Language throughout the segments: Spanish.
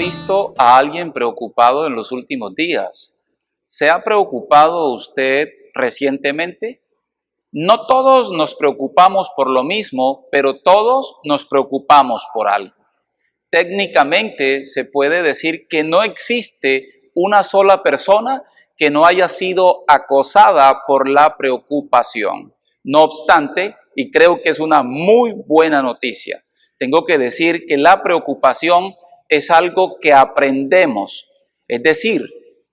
visto a alguien preocupado en los últimos días? ¿Se ha preocupado usted recientemente? No todos nos preocupamos por lo mismo, pero todos nos preocupamos por algo. Técnicamente se puede decir que no existe una sola persona que no haya sido acosada por la preocupación. No obstante, y creo que es una muy buena noticia, tengo que decir que la preocupación es algo que aprendemos. Es decir,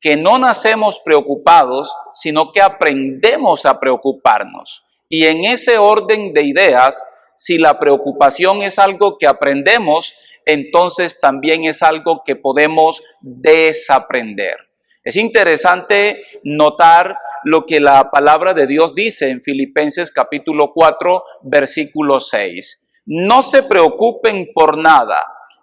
que no nacemos preocupados, sino que aprendemos a preocuparnos. Y en ese orden de ideas, si la preocupación es algo que aprendemos, entonces también es algo que podemos desaprender. Es interesante notar lo que la palabra de Dios dice en Filipenses capítulo 4, versículo 6. No se preocupen por nada,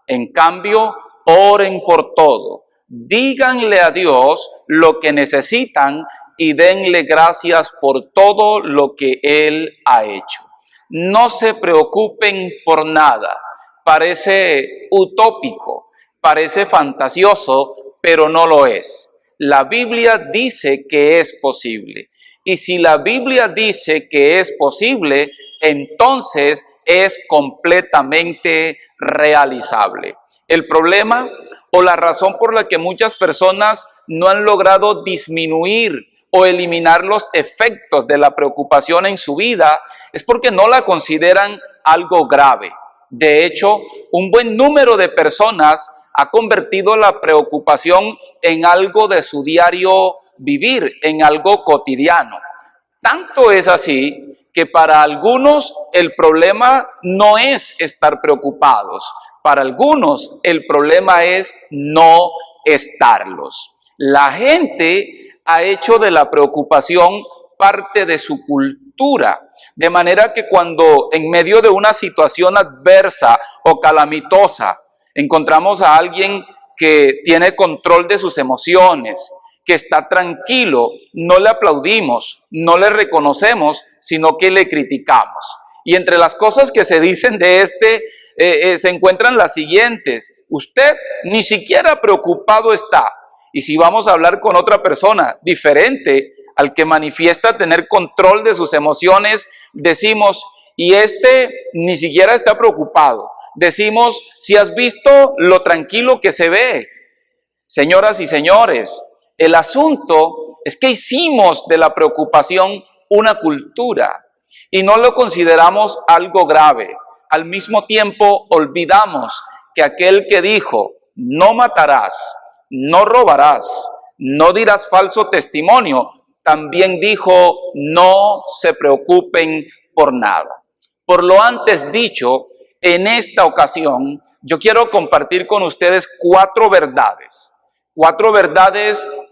en cambio, oren por todo. Díganle a Dios lo que necesitan y denle gracias por todo lo que Él ha hecho. No se preocupen por nada. Parece utópico, parece fantasioso, pero no lo es. La Biblia dice que es posible. Y si la Biblia dice que es posible, entonces es completamente realizable. El problema o la razón por la que muchas personas no han logrado disminuir o eliminar los efectos de la preocupación en su vida es porque no la consideran algo grave. De hecho, un buen número de personas ha convertido la preocupación en algo de su diario vivir, en algo cotidiano. Tanto es así que para algunos el problema no es estar preocupados. Para algunos el problema es no estarlos. La gente ha hecho de la preocupación parte de su cultura, de manera que cuando en medio de una situación adversa o calamitosa encontramos a alguien que tiene control de sus emociones, que está tranquilo, no le aplaudimos, no le reconocemos, sino que le criticamos. Y entre las cosas que se dicen de se encuentran las siguientes: usted ni siquiera preocupado está. Y si vamos a hablar con otra persona diferente al que manifiesta tener control de sus emociones, decimos, y ni siquiera está preocupado. Decimos, si has visto lo tranquilo que se ve. Señoras y señores, el asunto es que hicimos de la preocupación una cultura y no lo consideramos algo grave. Al mismo tiempo olvidamos que aquel que dijo, no matarás, no robarás, no dirás falso testimonio, también dijo, no se preocupen por nada. Por lo antes dicho, en esta ocasión, yo quiero compartir con ustedes cuatro verdades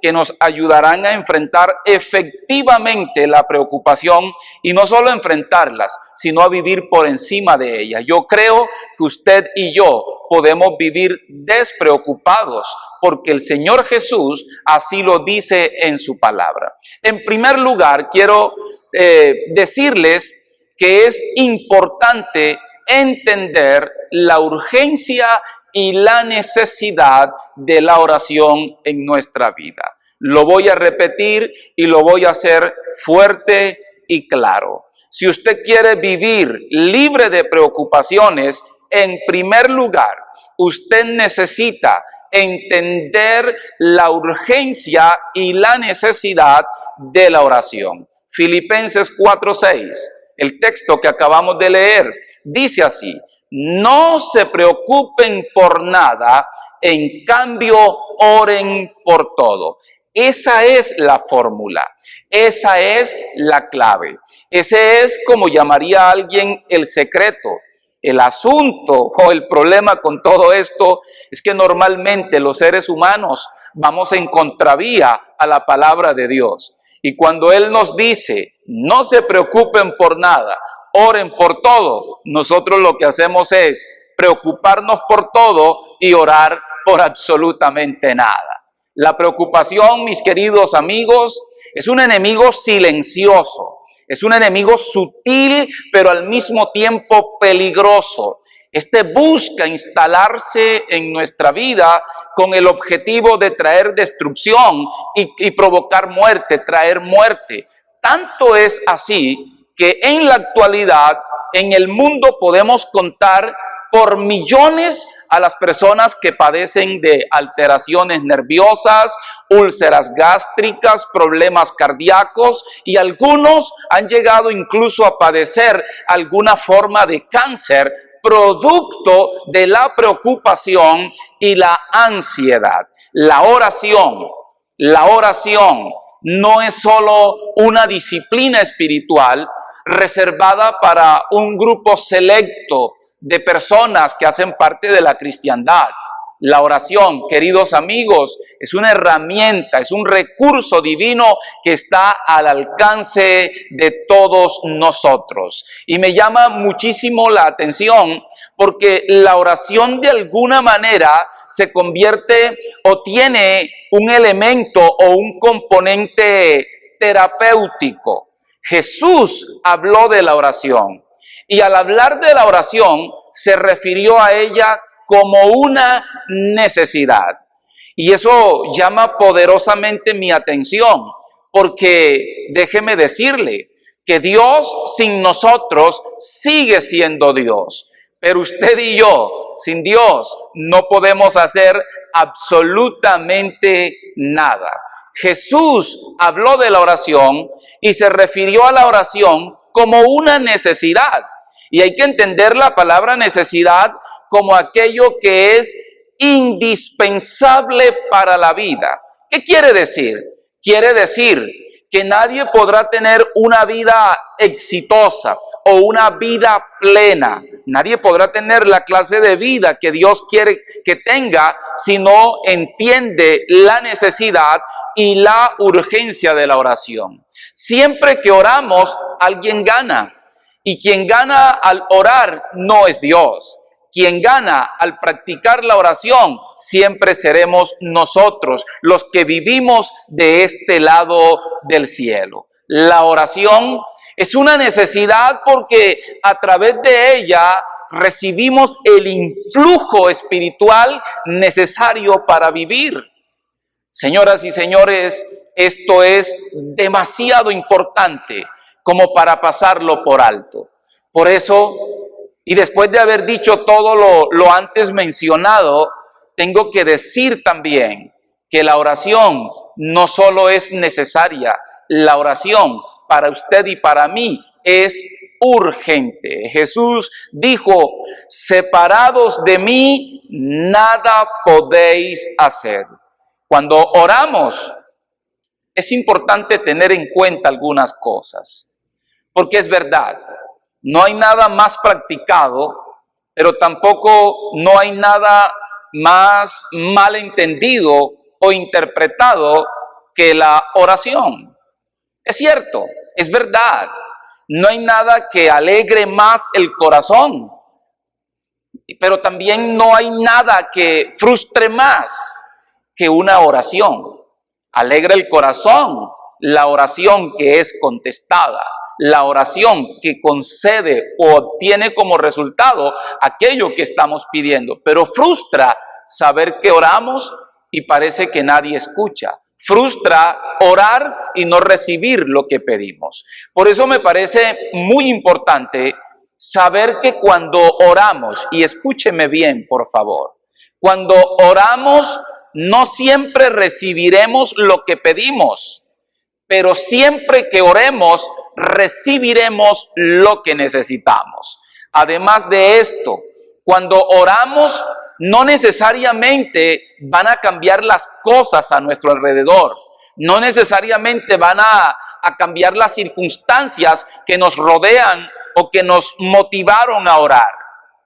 que nos ayudarán a enfrentar efectivamente la preocupación y no solo a enfrentarlas, sino a vivir por encima de ella. Yo creo que usted y yo podemos vivir despreocupados porque el Señor Jesús así lo dice en su palabra. En primer lugar, quiero decirles que es importante entender la urgencia y la necesidad de la oración en nuestra vida. Lo voy a repetir y lo voy a hacer fuerte y claro. Si usted quiere vivir libre de preocupaciones, en primer lugar, usted necesita entender la urgencia y la necesidad de la oración. Filipenses 4:6, el texto que acabamos de leer, dice así: no se preocupen por nada, en cambio oren por todo. Esa es la fórmula, esa es la clave. Ese es, como llamaría a alguien, el secreto. El asunto o el problema con todo esto es que normalmente los seres humanos vamos en contravía a la palabra de Dios. Y cuando Él nos dice, no se preocupen por nada, oren por todo, nosotros lo que hacemos es preocuparnos por todo y orar por absolutamente nada. La preocupación, mis queridos amigos, es un enemigo silencioso, es un enemigo sutil, pero al mismo tiempo peligroso. Este busca instalarse en nuestra vida con el objetivo de traer destrucción y provocar muerte, traer muerte. Tanto es así que en la actualidad, en el mundo podemos contar por millones a las personas que padecen de alteraciones nerviosas, úlceras gástricas, problemas cardíacos, y algunos han llegado incluso a padecer alguna forma de cáncer, producto de la preocupación y la ansiedad. La oración no es solo una disciplina espiritual reservada para un grupo selecto de personas que hacen parte de la cristiandad. La oración, queridos amigos, es una herramienta, es un recurso divino que está al alcance de todos nosotros. Y me llama muchísimo la atención porque la oración de alguna manera se convierte o tiene un elemento o un componente terapéutico. Jesús habló de la oración y al hablar de la oración se refirió a ella como una necesidad. Y eso llama poderosamente mi atención, porque déjeme decirle que Dios sin nosotros sigue siendo Dios. Pero usted y yo, sin Dios, no podemos hacer absolutamente nada. Jesús habló de la oración y se refirió a la oración como una necesidad. Y hay que entender la palabra necesidad como aquello que es indispensable para la vida. ¿Qué quiere decir? Quiere decir que nadie podrá tener una vida exitosa o una vida plena. Nadie podrá tener la clase de vida que Dios quiere que tenga si no entiende la necesidad y la urgencia de la oración. Siempre que oramos, alguien gana. Y quien gana al orar no es Dios. Quien gana al practicar la oración siempre seremos nosotros, los que vivimos de este lado del cielo. La oración es una necesidad porque a través de ella recibimos el influjo espiritual necesario para vivir. Señoras y señores, esto es demasiado importante como para pasarlo por alto. Por eso, y después de haber dicho todo lo antes mencionado, tengo que decir también que la oración no solo es necesaria, la oración para usted y para mí es urgente. Jesús dijo, separados de mí, nada podéis hacer. Cuando oramos, es importante tener en cuenta algunas cosas, porque es verdad, no hay nada más practicado, pero tampoco no hay nada más malentendido o interpretado que la oración. Es cierto, es verdad, no hay nada que alegre más el corazón, pero también no hay nada que frustre más que una oración. Alegra el corazón la oración que es contestada, la oración que concede o obtiene como resultado aquello que estamos pidiendo, pero frustra saber que oramos y parece que nadie escucha. Frustra orar y no recibir lo que pedimos. Por eso me parece muy importante saber que cuando oramos, y escúcheme bien, por favor, cuando oramos no siempre recibiremos lo que pedimos, pero siempre que oremos recibiremos lo que necesitamos. Además de esto, cuando oramos no necesariamente van a cambiar las cosas a nuestro alrededor, no necesariamente van a cambiar las circunstancias que nos rodean o que nos motivaron a orar.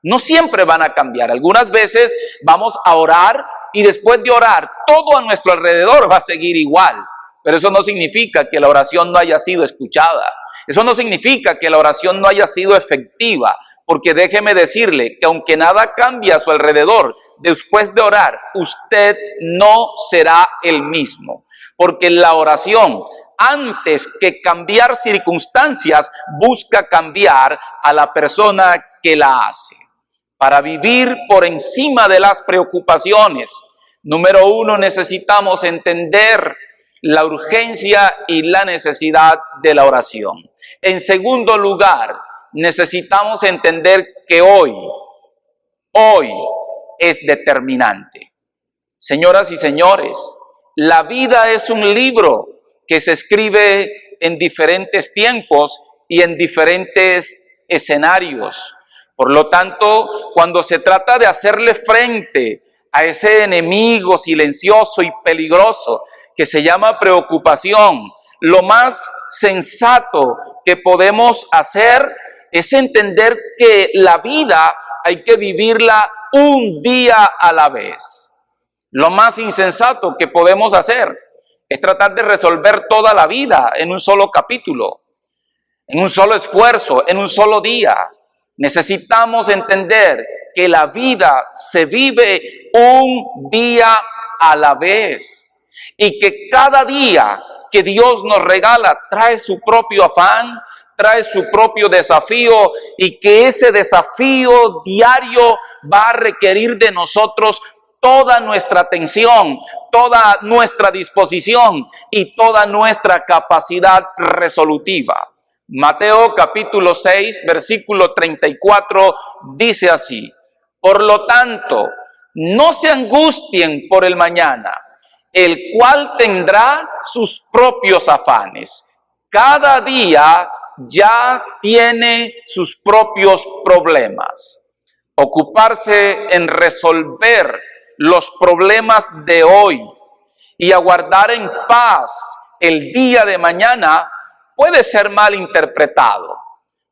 No siempre van a cambiar. Algunas veces vamos a orar y después de orar todo a nuestro alrededor va a seguir igual. Pero eso no significa que la oración no haya sido escuchada. Eso no significa que la oración no haya sido efectiva. Porque déjeme decirle que aunque nada cambie a su alrededor, después de orar, usted no será el mismo. Porque la oración, antes que cambiar circunstancias, busca cambiar a la persona que la hace. para vivir por encima de las preocupaciones. Número uno, necesitamos entender la urgencia y la necesidad de la oración. En segundo lugar, necesitamos entender que hoy es determinante. Señoras y señores, la vida es un libro que se escribe en diferentes tiempos y en diferentes escenarios. Por lo tanto, cuando se trata de hacerle frente a ese enemigo silencioso y peligroso que se llama preocupación, lo más sensato que podemos hacer es entender que la vida hay que vivirla un día a la vez. Lo más insensato que podemos hacer es tratar de resolver toda la vida en un solo capítulo, en un solo esfuerzo, en un solo día. Necesitamos entender que la vida se vive un día a la vez y que cada día que Dios nos regala trae su propio afán, trae su propio desafío, y que ese desafío diario va a requerir de nosotros toda nuestra atención, toda nuestra disposición y toda nuestra capacidad resolutiva. Mateo capítulo 6, versículo 34 dice así: por lo tanto, no se angustien por el mañana, el cual tendrá sus propios afanes. Cada día ya tiene sus propios problemas. Ocuparse en resolver los problemas de hoy y aguardar en paz el día de mañana puede ser mal interpretado.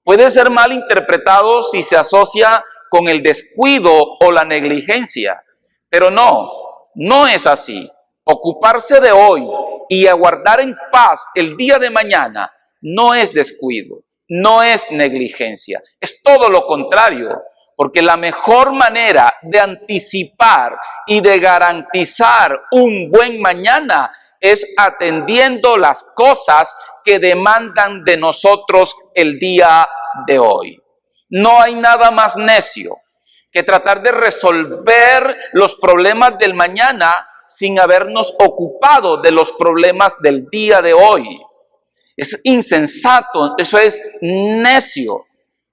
Puede ser mal interpretado si se asocia con el descuido o la negligencia. Pero no es así. Ocuparse de hoy y aguardar en paz el día de mañana no es descuido, no es negligencia. Es todo lo contrario. Porque la mejor manera de anticipar y de garantizar un buen mañana es atendiendo las cosas que demandan de nosotros el día de hoy. No hay nada más necio que tratar de resolver los problemas del mañana sin habernos ocupado de los problemas del día de hoy. Es insensato, eso es necio.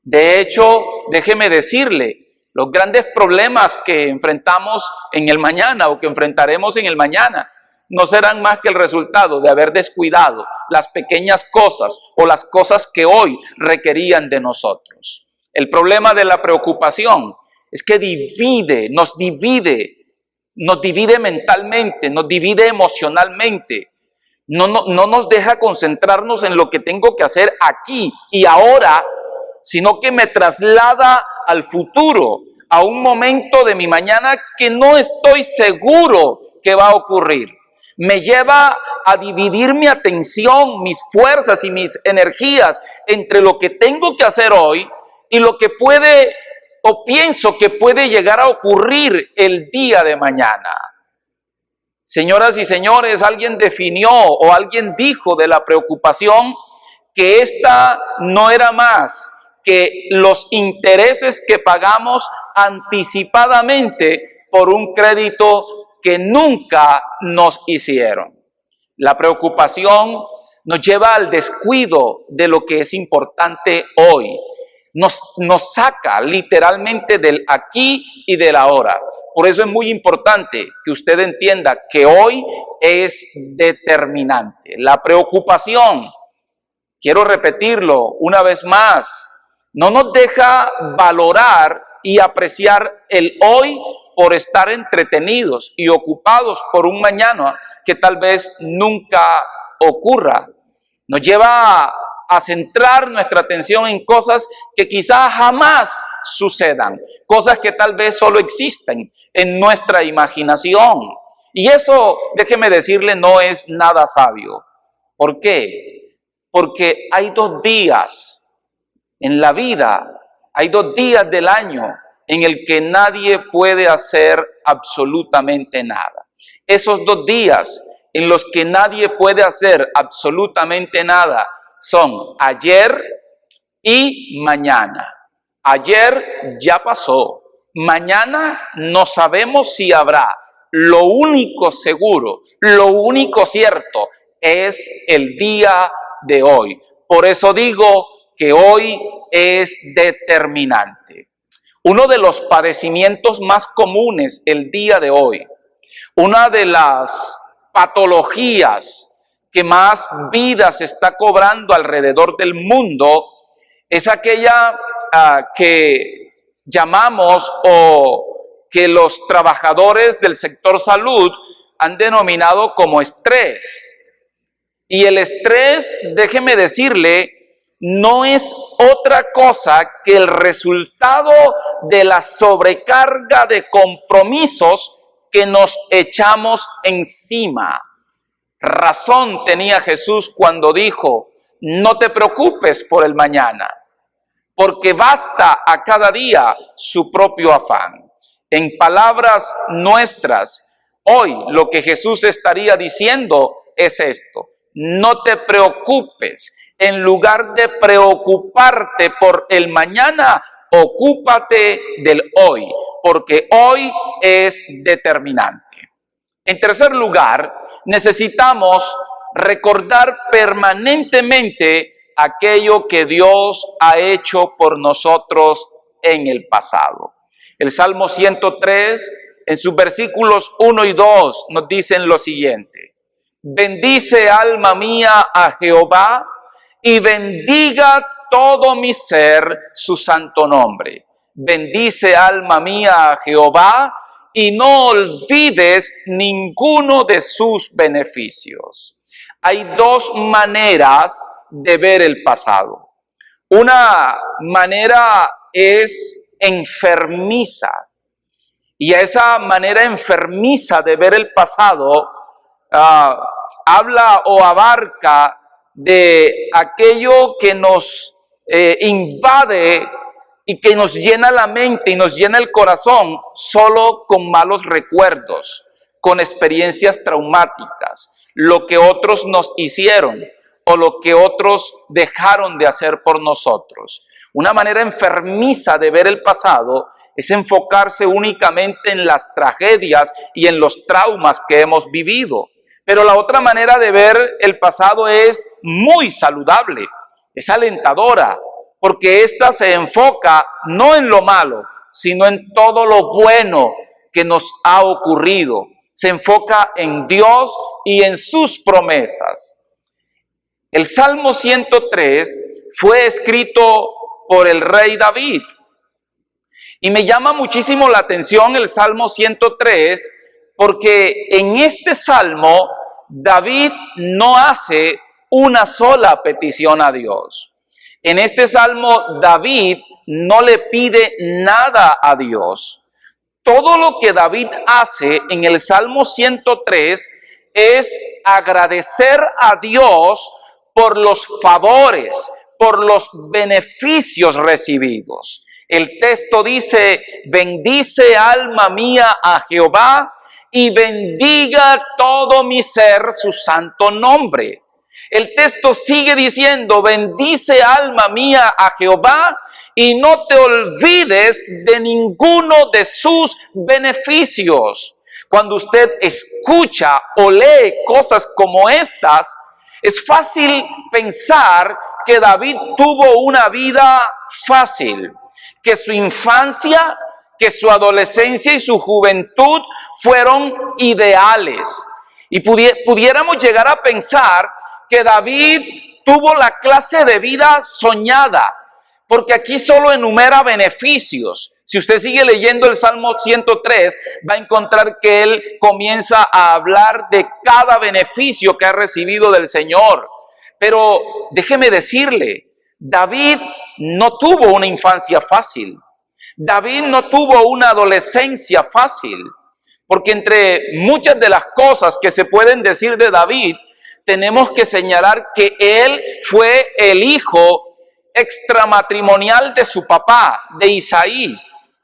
De hecho, déjeme decirle, los grandes problemas que enfrentamos en el mañana o que enfrentaremos en el mañana no serán más que el resultado de haber descuidado las pequeñas cosas o las cosas que hoy requerían de nosotros. El problema de la preocupación es que nos divide mentalmente, nos divide emocionalmente. No nos deja concentrarnos en lo que tengo que hacer aquí y ahora, sino que me traslada al futuro, a un momento de mi mañana que no estoy seguro que va a ocurrir. Me lleva a dividir mi atención, mis fuerzas y mis energías entre lo que tengo que hacer hoy y lo que puede o pienso que puede llegar a ocurrir el día de mañana. Señoras y señores, alguien definió o alguien dijo de la preocupación que esta no era más que los intereses que pagamos anticipadamente por un crédito que nunca nos hicieron. La preocupación nos lleva al descuido de lo que es importante hoy. Nos saca literalmente del aquí y del ahora. Por eso es muy importante que usted entienda que hoy es determinante. La preocupación, quiero repetirlo una vez más, no nos deja valorar y apreciar el hoy por estar entretenidos y ocupados por un mañana que tal vez nunca ocurra. Nos lleva a centrar nuestra atención en cosas que quizás jamás sucedan, cosas que tal vez solo existen en nuestra imaginación. Y eso, déjeme decirle, no es nada sabio. ¿Por qué? Porque hay 2 días en la vida, hay 2 días del año en el que nadie puede hacer absolutamente nada. Esos 2 días en los que nadie puede hacer absolutamente nada son ayer y mañana. Ayer ya pasó Mañana no sabemos si habrá. Lo único seguro, lo único cierto es el día de hoy. Por eso digo que hoy es determinante. Uno de los padecimientos más comunes el día de hoy, una de las patologías que más vidas está cobrando alrededor del mundo, es aquella que llamamos o que los trabajadores del sector salud han denominado como estrés. Y el estrés, déjeme decirle, no es otra cosa que el resultado de la sobrecarga de compromisos que nos echamos encima. Razón tenía Jesús cuando dijo, no te preocupes por el mañana, porque basta a cada día su propio afán. En palabras nuestras, hoy lo que Jesús estaría diciendo es esto: no te preocupes. En lugar de preocuparte por el mañana, ocúpate del hoy, porque hoy es determinante. En tercer lugar, necesitamos recordar permanentemente aquello que Dios ha hecho por nosotros en el pasado. El Salmo 103, en sus versículos 1 y 2, nos dicen lo siguiente: bendice alma mía a Jehová, y bendiga todo mi ser su santo nombre. Bendice alma mía a Jehová, y no olvides ninguno de sus beneficios. Hay dos maneras de ver el pasado. Una manera es enfermiza, y a esa manera enfermiza de ver el pasado habla o abarca de aquello que nos invade y que nos llena la mente y nos llena el corazón solo con malos recuerdos, con experiencias traumáticas, lo que otros nos hicieron o lo que otros dejaron de hacer por nosotros. Una manera enfermiza de ver el pasado es enfocarse únicamente en las tragedias y en los traumas que hemos vivido. Pero la otra manera de ver el pasado es muy saludable, es alentadora, porque ésta se enfoca no en lo malo, sino en todo lo bueno que nos ha ocurrido. Se enfoca en Dios y en sus promesas. El Salmo 103 fue escrito por el rey David. Y me llama muchísimo la atención el Salmo 103, porque en este salmo David no hace una sola petición a Dios. En este salmo David no le pide nada a Dios. Todo lo que David hace en el Salmo 103 es agradecer a Dios por los favores, por los beneficios recibidos. El texto dice: bendice alma mía a Jehová, y bendiga todo mi ser su santo nombre. El texto sigue diciendo: bendice alma mía a Jehová, y no te olvides de ninguno de sus beneficios. Cuando usted escucha o lee cosas como estas, es fácil pensar que David tuvo una vida fácil, que su infancia, que su adolescencia y su juventud fueron ideales. Y pudiéramos llegar a pensar que David tuvo la clase de vida soñada, porque aquí solo enumera beneficios. Si usted sigue leyendo el Salmo 103, va a encontrar que él comienza a hablar de cada beneficio que ha recibido del Señor. Pero déjeme decirle, David no tuvo una infancia fácil. David no tuvo una adolescencia fácil, porque entre muchas de las cosas que se pueden decir de David, tenemos que señalar que él fue el hijo extramatrimonial de su papá, de Isaí.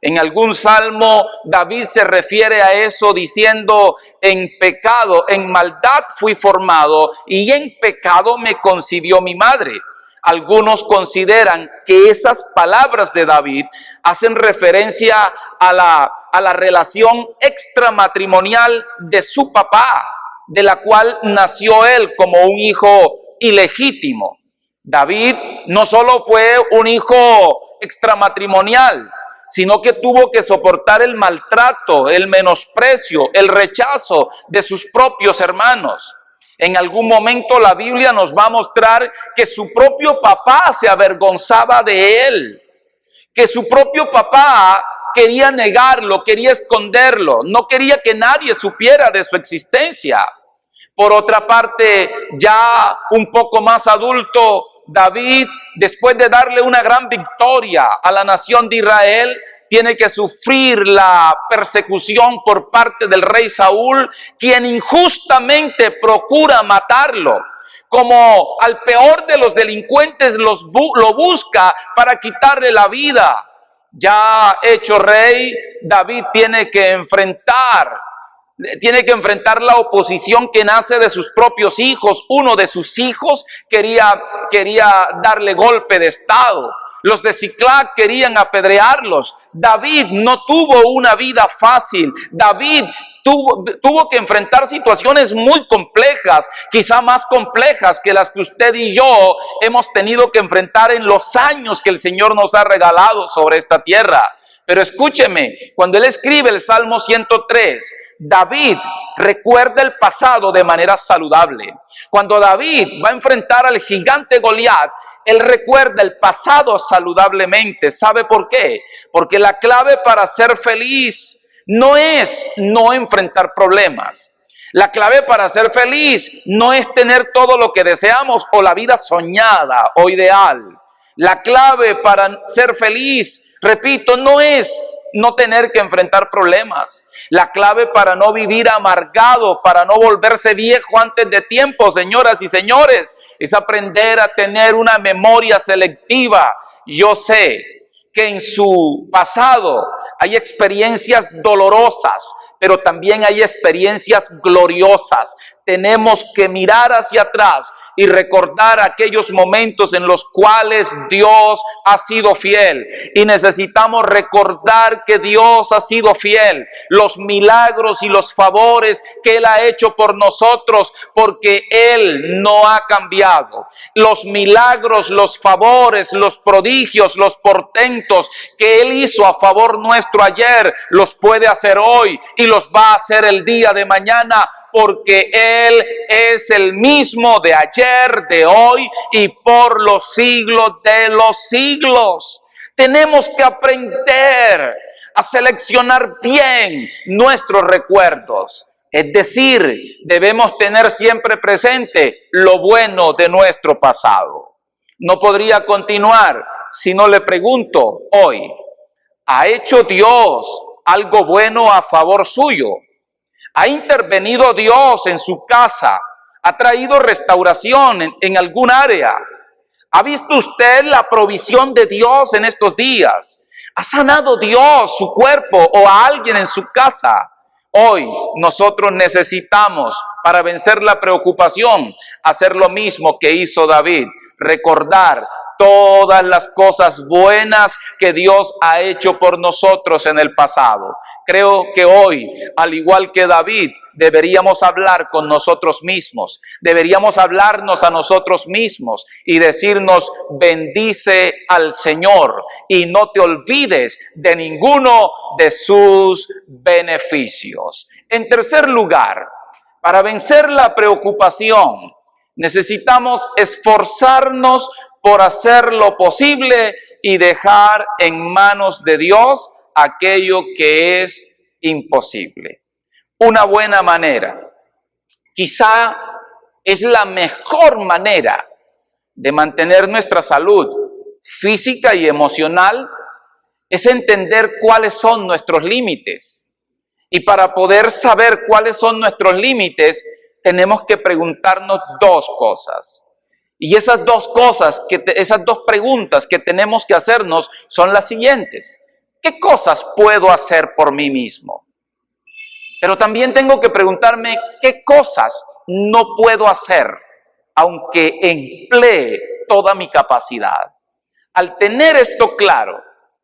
En algún salmo David se refiere a eso diciendo: en pecado, en maldad fui formado, y en pecado me concibió mi madre. Algunos consideran que esas palabras de David hacen referencia a la relación extramatrimonial de su papá, de la cual nació él como un hijo ilegítimo. David no solo fue un hijo extramatrimonial, sino que tuvo que soportar el maltrato, el menosprecio, el rechazo de sus propios hermanos. En algún momento la Biblia nos va a mostrar que su propio papá se avergonzaba de él, que su propio papá quería negarlo, quería esconderlo, no quería que nadie supiera de su existencia. Por otra parte, ya un poco más adulto, David, después de darle una gran victoria a la nación de Israel, tiene que sufrir la persecución por parte del rey Saúl, quien injustamente procura matarlo. Como al peor de los delincuentes lo busca para quitarle la vida. Ya hecho rey, David tiene que enfrentar la oposición que nace de sus propios hijos. Uno de sus hijos quería darle golpe de estado. Los de Siclag querían apedrearlos. David no tuvo una vida fácil. David tuvo que enfrentar situaciones muy complejas, quizá más complejas que las que usted y yo hemos tenido que enfrentar en los años que el Señor nos ha regalado sobre esta tierra. Pero escúcheme, cuando él escribe el Salmo 103, David recuerda el pasado de manera saludable. Cuando David va a enfrentar al gigante Goliat, él recuerda el pasado saludablemente. ¿Sabe por qué? Porque la clave para ser feliz no es no enfrentar problemas. La clave para ser feliz no es tener todo lo que deseamos o la vida soñada o ideal. La clave para ser feliz, repito, no es no tener que enfrentar problemas. La clave para no vivir amargado, para no volverse viejo antes de tiempo, señoras y señores, es aprender a tener una memoria selectiva. Yo sé que en su pasado hay experiencias dolorosas, pero también hay experiencias gloriosas. Tenemos que mirar hacia atrás y recordar aquellos momentos en los cuales Dios ha sido fiel. Y necesitamos recordar que Dios ha sido fiel. Los milagros y los favores que Él ha hecho por nosotros, porque Él no ha cambiado. Los milagros, los favores, los prodigios, los portentos que Él hizo a favor nuestro ayer, los puede hacer hoy y los va a hacer el día de mañana. Porque Él es el mismo de ayer, de hoy y por los siglos de los siglos. Tenemos que aprender a seleccionar bien nuestros recuerdos. Es decir, debemos tener siempre presente lo bueno de nuestro pasado. No podría continuar si no le pregunto hoy, ¿ha hecho Dios algo bueno a favor suyo? ¿Ha intervenido Dios en su casa? ¿Ha traído restauración en algún área? ¿Ha visto usted la provisión de Dios en estos días? ¿Ha sanado Dios su cuerpo o a alguien en su casa? Hoy nosotros necesitamos, para vencer la preocupación, hacer lo mismo que hizo David, recordar todas las cosas buenas que Dios ha hecho por nosotros en el pasado. Creo que hoy, al igual que David, deberíamos hablar con nosotros mismos. Deberíamos hablarnos a nosotros mismos y decirnos, bendice al Señor y no te olvides de ninguno de sus beneficios. En tercer lugar, para vencer la preocupación, necesitamos esforzarnos por hacer lo posible y dejar en manos de Dios aquello que es imposible. Una buena manera, quizá es la mejor manera de mantener nuestra salud física y emocional, es entender cuáles son nuestros límites. Y para poder saber cuáles son nuestros límites, tenemos que preguntarnos dos cosas. Y esas dos preguntas que tenemos que hacernos son las siguientes. ¿Qué cosas puedo hacer por mí mismo? Pero también tengo que preguntarme qué cosas no puedo hacer, aunque emplee toda mi capacidad. Al tener esto claro,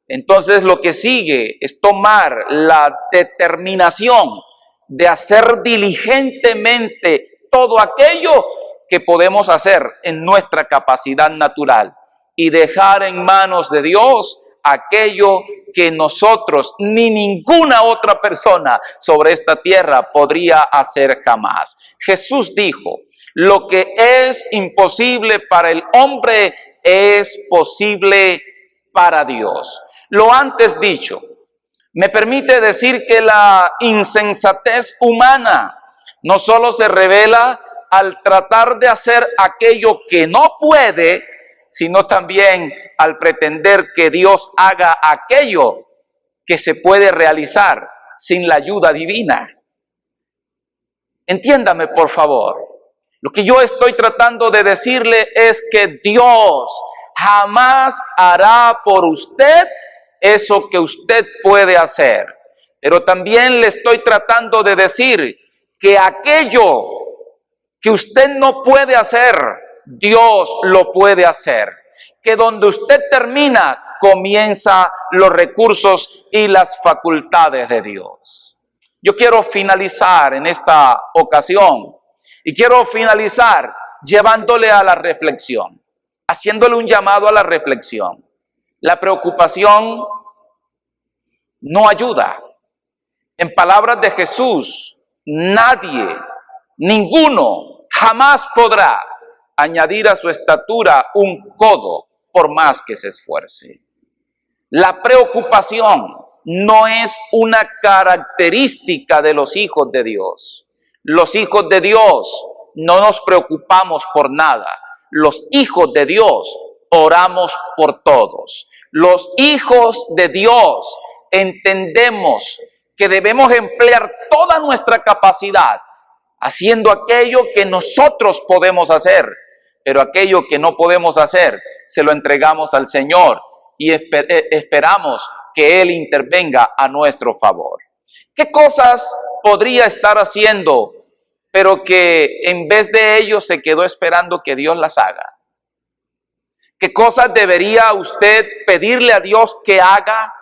entonces lo que sigue es tomar la determinación de hacer diligentemente todo aquello que podemos hacer en nuestra capacidad natural y dejar en manos de Dios aquello que nosotros ni ninguna otra persona sobre esta tierra podría hacer jamás. Jesús dijo, lo que es imposible para el hombre es posible para Dios. Lo antes dicho me permite decir que la insensatez humana no solo se revela al tratar de hacer aquello que no puede, sino también al pretender que Dios haga aquello que se puede realizar sin la ayuda divina. Entiéndame, por favor. Lo que yo estoy tratando de decirle es que Dios jamás hará por usted eso que usted puede hacer. Pero también le estoy tratando de decir que aquello que usted no puede hacer, Dios lo puede hacer. Que donde usted termina, comienza los recursos y las facultades de Dios. Yo quiero finalizar en esta ocasión y quiero finalizar llevándole a la reflexión, haciéndole un llamado a la reflexión. La preocupación no ayuda. En palabras de Jesús, nadie, ninguno, jamás podrá añadir a su estatura un codo por más que se esfuerce. La preocupación no es una característica de los hijos de Dios. Los hijos de Dios no nos preocupamos por nada. Los hijos de Dios oramos por todos. Los hijos de Dios entendemos que debemos emplear toda nuestra capacidad haciendo aquello que nosotros podemos hacer, pero aquello que no podemos hacer se lo entregamos al Señor y esperamos que Él intervenga a nuestro favor. ¿Qué cosas podría estar haciendo, pero que en vez de ello se quedó esperando que Dios las haga? ¿Qué cosas debería usted pedirle a Dios que haga,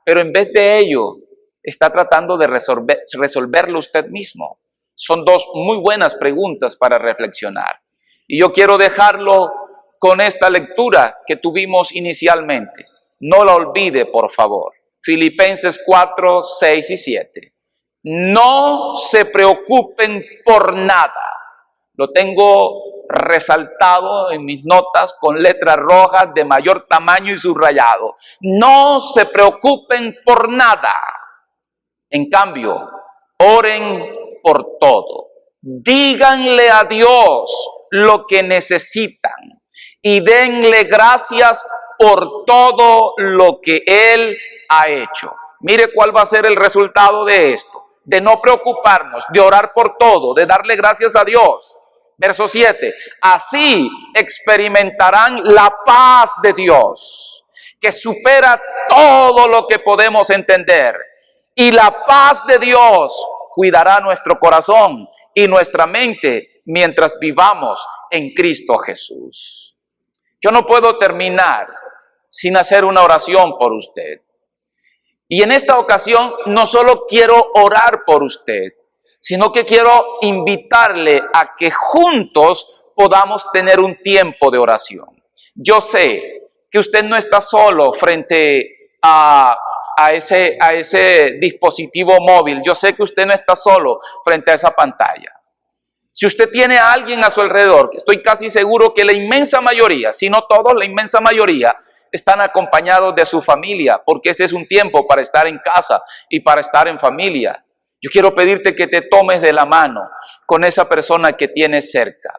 pero en vez de ello está tratando de resolverlo usted mismo? Son dos muy buenas preguntas para reflexionar. Y yo quiero dejarlo con esta lectura que tuvimos inicialmente. No la olvide, por favor. Filipenses 4, 6 y 7. No se preocupen por nada. Lo tengo resaltado en mis notas con letras rojas de mayor tamaño y subrayado. No se preocupen por nada. En cambio, oren por todo. Díganle a Dios lo que necesitan y denle gracias por todo lo que Él ha hecho. Mire cuál va a ser el resultado de esto, de no preocuparnos, de orar por todo, de darle gracias a Dios. Verso 7, así experimentarán la paz de Dios, que supera todo lo que podemos entender. Y la paz de Dios cuidará nuestro corazón y nuestra mente mientras vivamos en Cristo Jesús. Yo no puedo terminar sin hacer una oración por usted. Y en esta ocasión no solo quiero orar por usted, sino que quiero invitarle a que juntos podamos tener un tiempo de oración. Yo sé que usted no está solo frente a ese dispositivo móvil. Yo sé que usted no está solo frente a esa pantalla. Si usted tiene a alguien a su alrededor, estoy casi seguro que la inmensa mayoría, si no todos, la inmensa mayoría, están acompañados de su familia, porque este es un tiempo para estar en casa y para estar en familia. Yo quiero pedirte que te tomes de la mano con esa persona que tienes cerca.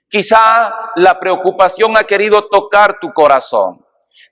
Quizá la preocupación ha querido tocar tu corazón.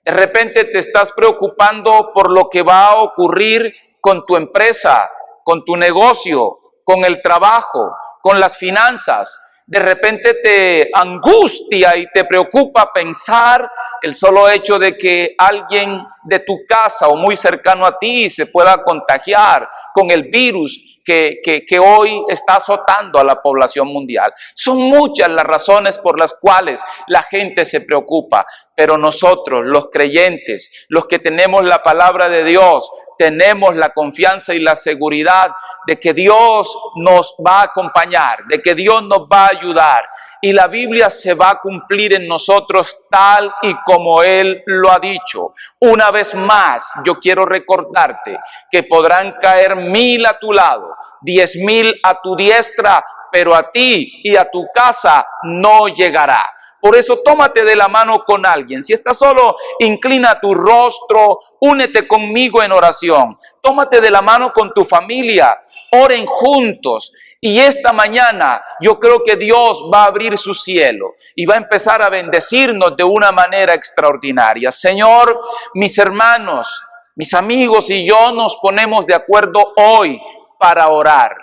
De repente te estás preocupando por lo que va a ocurrir con tu empresa, con tu negocio, con el trabajo, con las finanzas. De repente te angustia y te preocupa pensar el solo hecho de que alguien de tu casa o muy cercano a ti se pueda contagiar con el virus que hoy está azotando a la población mundial. Son muchas las razones por las cuales la gente se preocupa, pero nosotros, los creyentes, los que tenemos la palabra de Dios, tenemos la confianza y la seguridad de que Dios nos va a acompañar, de que Dios nos va a ayudar. Y la Biblia se va a cumplir en nosotros tal y como Él lo ha dicho. Una vez más, yo quiero recordarte que podrán caer 1000 a tu lado, 10,000 a tu diestra, pero a ti y a tu casa no llegará. Por eso tómate de la mano con alguien. Si estás solo, inclina tu rostro, únete conmigo en oración. Tómate de la mano con tu familia, oren juntos. Y esta mañana yo creo que Dios va a abrir su cielo y va a empezar a bendecirnos de una manera extraordinaria. Señor, mis hermanos, mis amigos y yo nos ponemos de acuerdo hoy para orar.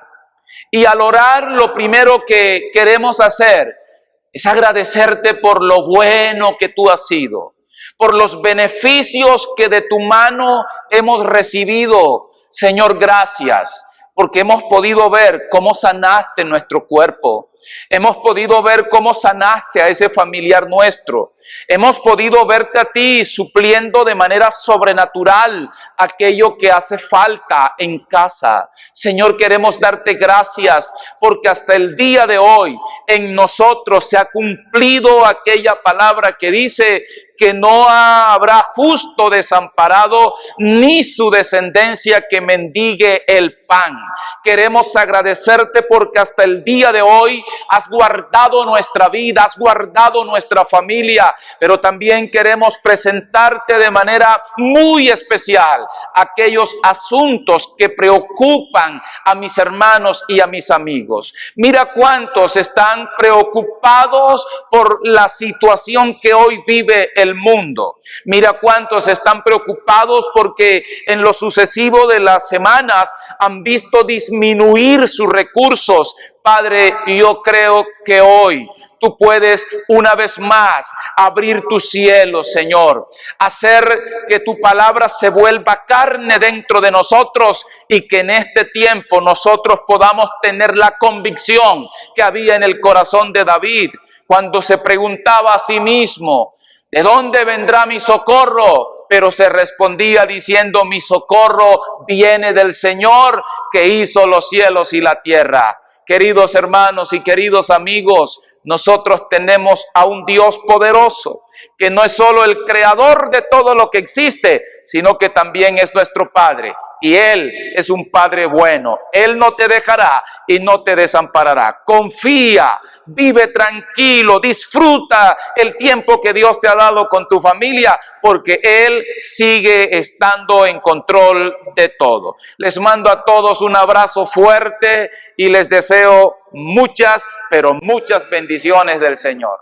Y al orar, lo primero que queremos hacer es agradecerte por lo bueno que tú has sido, por los beneficios que de tu mano hemos recibido. Señor, gracias, porque hemos podido ver cómo sanaste nuestro cuerpo. Hemos podido ver cómo sanaste a ese familiar nuestro. Hemos podido verte a ti supliendo de manera sobrenatural aquello que hace falta en casa. Señor, queremos darte gracias porque hasta el día de hoy en nosotros se ha cumplido aquella palabra que dice que no habrá justo desamparado ni su descendencia que mendigue el pan. Queremos agradecerte porque hasta el día de hoy has guardado nuestra vida, has guardado nuestra familia, pero también queremos presentarte de manera muy especial aquellos asuntos que preocupan a mis hermanos y a mis amigos. Mira cuántos están preocupados por la situación que hoy vive el mundo. Mira cuántos están preocupados porque en lo sucesivo de las semanas han visto disminuir sus recursos. Padre, yo creo que hoy tú puedes una vez más abrir tu cielo, Señor, hacer que tu palabra se vuelva carne dentro de nosotros y que en este tiempo nosotros podamos tener la convicción que había en el corazón de David cuando se preguntaba a sí mismo, ¿de dónde vendrá mi socorro? Pero se respondía diciendo, mi socorro viene del Señor que hizo los cielos y la tierra. Queridos hermanos y queridos amigos, nosotros tenemos a un Dios poderoso, que no es solo el creador de todo lo que existe, sino que también es nuestro Padre. Y Él es un Padre bueno. Él no te dejará y no te desamparará. Confía, vive tranquilo, disfruta el tiempo que Dios te ha dado con tu familia, porque Él sigue estando en control de todo. Les mando a todos un abrazo fuerte y les deseo muchas, pero muchas bendiciones del Señor.